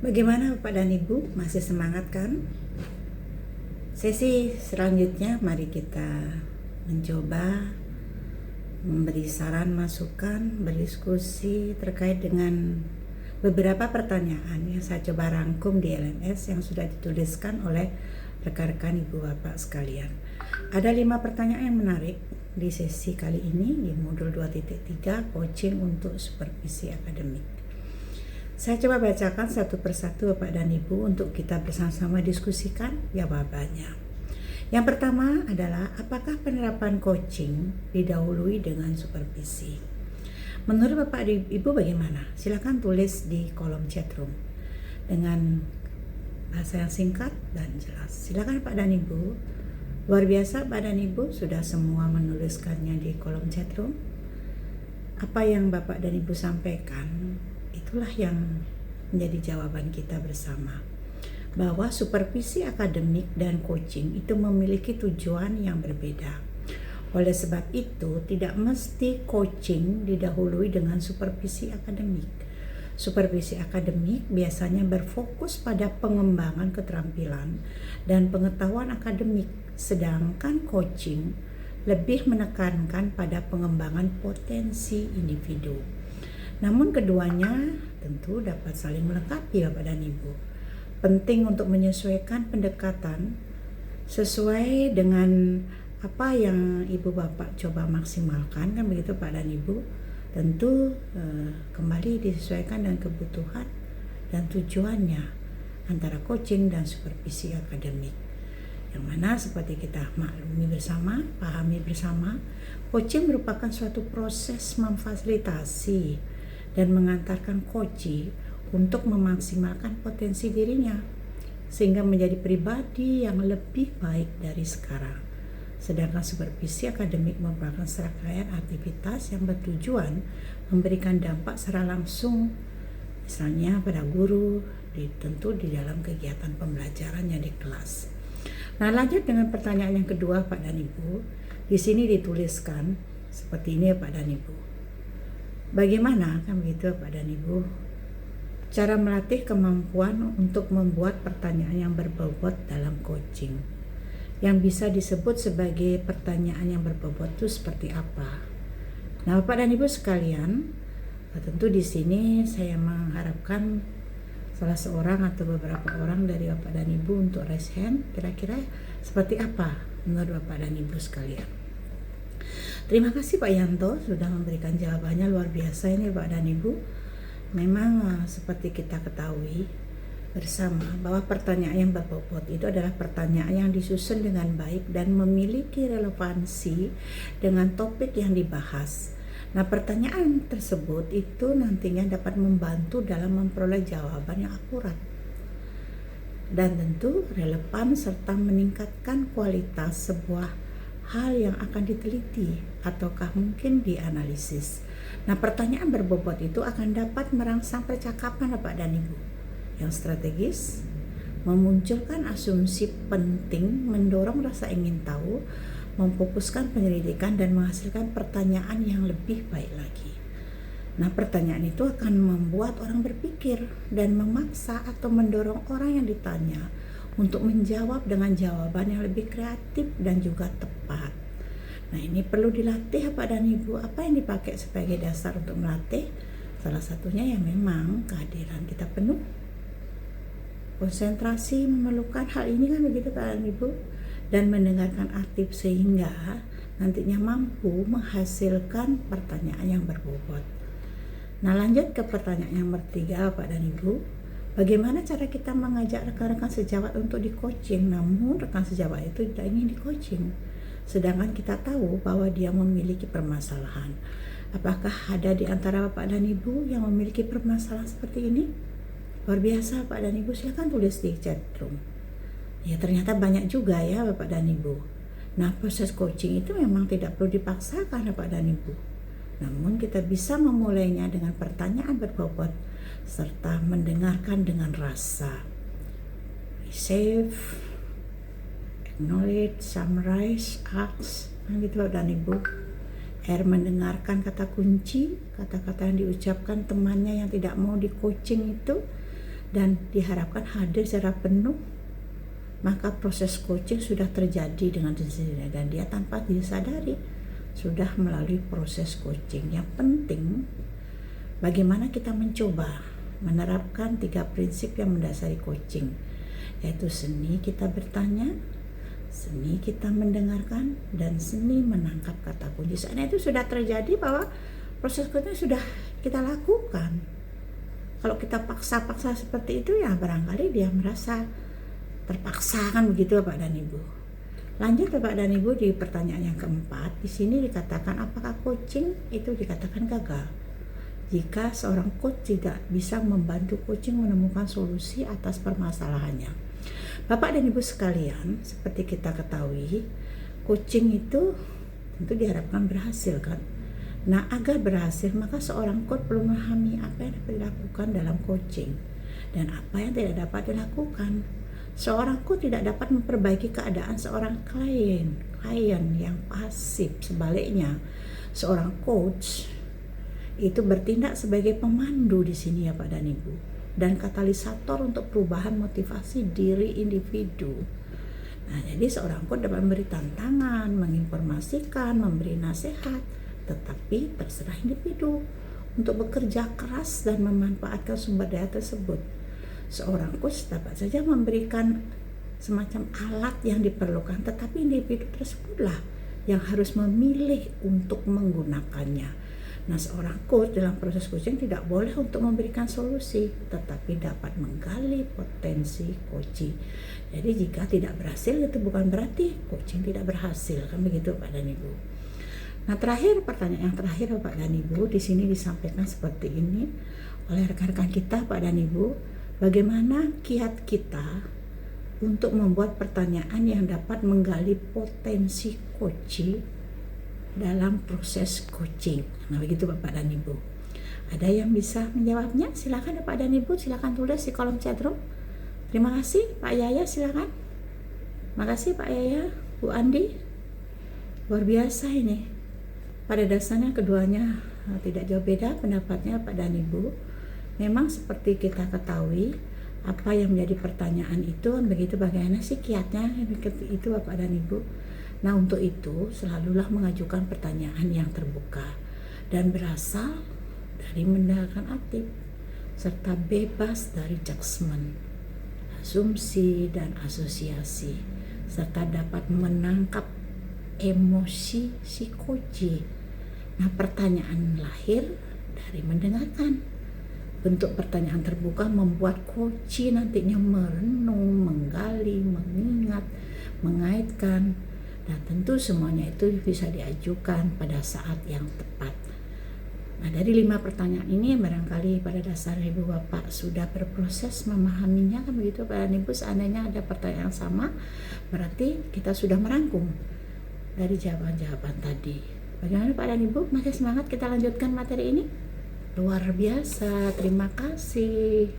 Bagaimana Bapak dan Ibu? Masih semangat kan? Sesi selanjutnya mari kita mencoba memberi saran, masukan, berdiskusi terkait dengan beberapa pertanyaan yang saya coba rangkum di LMS yang sudah dituliskan oleh rekan-rekan Ibu Bapak sekalian. Ada 5 pertanyaan yang menarik di sesi kali ini di modul 2.3 coaching untuk supervisi akademik. Saya coba bacakan satu persatu Bapak dan Ibu untuk kita bersama-sama diskusikan jawabannya. Yang pertama adalah apakah penerapan coaching didahului dengan supervisi? Menurut Bapak dan Ibu bagaimana? Silakan tulis di kolom chatroom dengan bahasa yang singkat dan jelas. Silakan Bapak dan Ibu. Luar biasa Bapak dan Ibu sudah semua menuliskannya di kolom chatroom. Apa yang Bapak dan Ibu sampaikan itulah yang menjadi jawaban kita bersama, bahwa supervisi akademik dan coaching itu memiliki tujuan yang berbeda. Oleh sebab itu, tidak mesti coaching didahului dengan supervisi akademik. Supervisi akademik biasanya berfokus pada pengembangan keterampilan dan pengetahuan akademik, sedangkan coaching lebih menekankan pada pengembangan potensi individu. Namun keduanya tentu dapat saling melengkapi Bapak dan Ibu. Penting untuk menyesuaikan pendekatan sesuai dengan apa yang Ibu Bapak coba maksimalkan, kan begitu Pak dan Ibu. Tentu kembali disesuaikan dengan kebutuhan dan tujuannya antara coaching dan supervisi akademik. Yang mana seperti kita maklumi bersama, pahami bersama, coaching merupakan suatu proses memfasilitasi dan mengantarkan coach untuk memaksimalkan potensi dirinya sehingga menjadi pribadi yang lebih baik dari sekarang. Sedangkan supervisi akademik merupakan serangkaian aktivitas yang bertujuan memberikan dampak secara langsung, misalnya pada guru, tentu di dalam kegiatan pembelajarannya di kelas. Nah, lanjut dengan pertanyaan yang kedua Pak dan Ibu. Di sini dituliskan seperti ini ya Pak dan Ibu. Bagaimana kan begitu Pak dan Ibu cara melatih kemampuan untuk membuat pertanyaan yang berbobot dalam coaching? Yang bisa disebut sebagai pertanyaan yang berbobot itu seperti apa? Nah, Bapak dan Ibu sekalian, tentu di sini saya mengharapkan salah seorang atau beberapa orang dari Bapak dan Ibu untuk raise hand. Kira-kira seperti apa menurut Bapak dan Ibu sekalian? Terima kasih Pak Yanto sudah memberikan jawabannya, luar biasa ini Pak dan Ibu. Memang seperti kita ketahui bersama bahwa pertanyaan yang berbobot itu adalah pertanyaan yang disusun dengan baik dan memiliki relevansi dengan topik yang dibahas. Nah, pertanyaan tersebut itu nantinya dapat membantu dalam memperoleh jawaban yang akurat dan tentu relevan serta meningkatkan kualitas sebuah hal yang akan diteliti ataukah mungkin dianalisis. Nah, pertanyaan berbobot itu akan dapat merangsang percakapan Bapak dan Ibu yang strategis, memunculkan asumsi penting, mendorong rasa ingin tahu, memfokuskan penyelidikan dan menghasilkan pertanyaan yang lebih baik lagi. Nah, pertanyaan itu akan membuat orang berpikir dan memaksa atau mendorong orang yang ditanya untuk menjawab dengan jawaban yang lebih kreatif dan juga tepat. Nah, ini perlu dilatih Bapak dan Ibu. Apa yang dipakai sebagai dasar untuk melatih? Salah satunya ya memang kehadiran kita penuh, konsentrasi memerlukan hal ini kan begitu Pak dan Ibu, dan mendengarkan aktif sehingga nantinya mampu menghasilkan pertanyaan yang berbobot. Nah, lanjut ke pertanyaan yang ketiga Bapak dan Ibu. Bagaimana cara kita mengajak rekan-rekan sejawat untuk di coaching, namun rekan sejawat itu tidak ingin di coaching, sedangkan kita tahu bahwa dia memiliki permasalahan. Apakah ada di antara Bapak dan Ibu yang memiliki permasalahan seperti ini? Luar biasa Bapak dan Ibu, silakan tulis di chat room. Ya, ternyata banyak juga ya Bapak dan Ibu. Nah, proses coaching itu memang tidak perlu dipaksakan Bapak dan Ibu, namun kita bisa memulainya dengan pertanyaan berbobot serta mendengarkan dengan rasa. Receive, acknowledge, summarize, ask. Nah, gitu Bapak dan Ibu. R, mendengarkan kata kunci, kata-kata yang diucapkan temannya yang tidak mau di coaching itu. dan diharapkan hadir secara penuh, maka proses coaching sudah terjadi dengan sendirinya dan dia tanpa disadari sudah melalui proses coaching. Yang penting bagaimana kita mencoba menerapkan 3 prinsip yang mendasari coaching, yaitu seni kita bertanya, seni kita mendengarkan, dan seni menangkap kata kunci. Saat itu sudah terjadi bahwa proses coaching sudah kita lakukan. Kalau kita paksa-paksa seperti itu, ya barangkali dia merasa terpaksa, kan begitu Bapak dan Ibu. Lanjut Bapak dan Ibu di pertanyaan yang keempat. Di sini dikatakan apakah coaching itu dikatakan gagal jika seorang coach tidak bisa membantu coaching menemukan solusi atas permasalahannya. Bapak dan Ibu sekalian, seperti kita ketahui, coaching itu tentu diharapkan berhasil, kan? Nah, agar berhasil maka seorang coach perlu memahami apa yang dapat dilakukan dalam coaching dan apa yang tidak dapat dilakukan. Seorang coach tidak dapat memperbaiki keadaan seorang klien yang pasif. Sebaliknya, seorang coach itu bertindak sebagai pemandu di sini ya Pak dan Ibu, dan katalisator untuk perubahan motivasi diri individu. Nah, jadi seorang coach dapat memberi tantangan, menginformasikan, memberi nasihat, tetapi terserah individu untuk bekerja keras dan memanfaatkan sumber daya tersebut. Seorang coach dapat saja memberikan semacam alat yang diperlukan, tetapi individu tersebutlah yang harus memilih untuk menggunakannya. Nah, seorang coach dalam proses coaching tidak boleh untuk memberikan solusi, tetapi dapat menggali potensi coaching. Jadi jika tidak berhasil itu bukan berarti coaching tidak berhasil, kan begitu Pak dan Ibu. Nah, terakhir, pertanyaan yang terakhir Pak dan Ibu, di sini disampaikan seperti ini oleh rekan-rekan kita Pak dan Ibu, bagaimana kiat kita untuk membuat pertanyaan yang dapat menggali potensi coaching dalam proses coaching. Nah, begitu Bapak dan Ibu. Ada yang bisa menjawabnya? Silakan Bapak dan Ibu, silakan tulis di kolom chatroom. Terima kasih Pak Yaya, silakan. Makasih Pak Yaya, Bu Andi. Luar biasa ini. Pada dasarnya keduanya tidak jauh beda pendapatnya Pak dan Ibu. Memang seperti kita ketahui, apa yang menjadi pertanyaan itu, begitu bagaimana sih kiatnya itu Bapak dan Ibu. Nah, untuk itu selalulah mengajukan pertanyaan yang terbuka dan berasal dari mendengarkan aktif serta bebas dari judgement, asumsi dan asosiasi, serta dapat menangkap emosi si coach. Nah, pertanyaan lahir dari mendengarkan. Bentuk pertanyaan terbuka membuat coach nantinya merenung, menggali, mengingat, mengaitkan. Nah, tentu semuanya itu bisa diajukan pada saat yang tepat. Nah, dari 5 pertanyaan ini barangkali pada dasar Ibu Bapak sudah berproses memahaminya, kan begitu Pak dan Ibu. Seandainya ada pertanyaan yang sama, berarti kita sudah merangkum dari jawaban-jawaban tadi. Bagaimana Pak dan Ibu? Masih semangat kita lanjutkan materi ini? Luar biasa, terima kasih.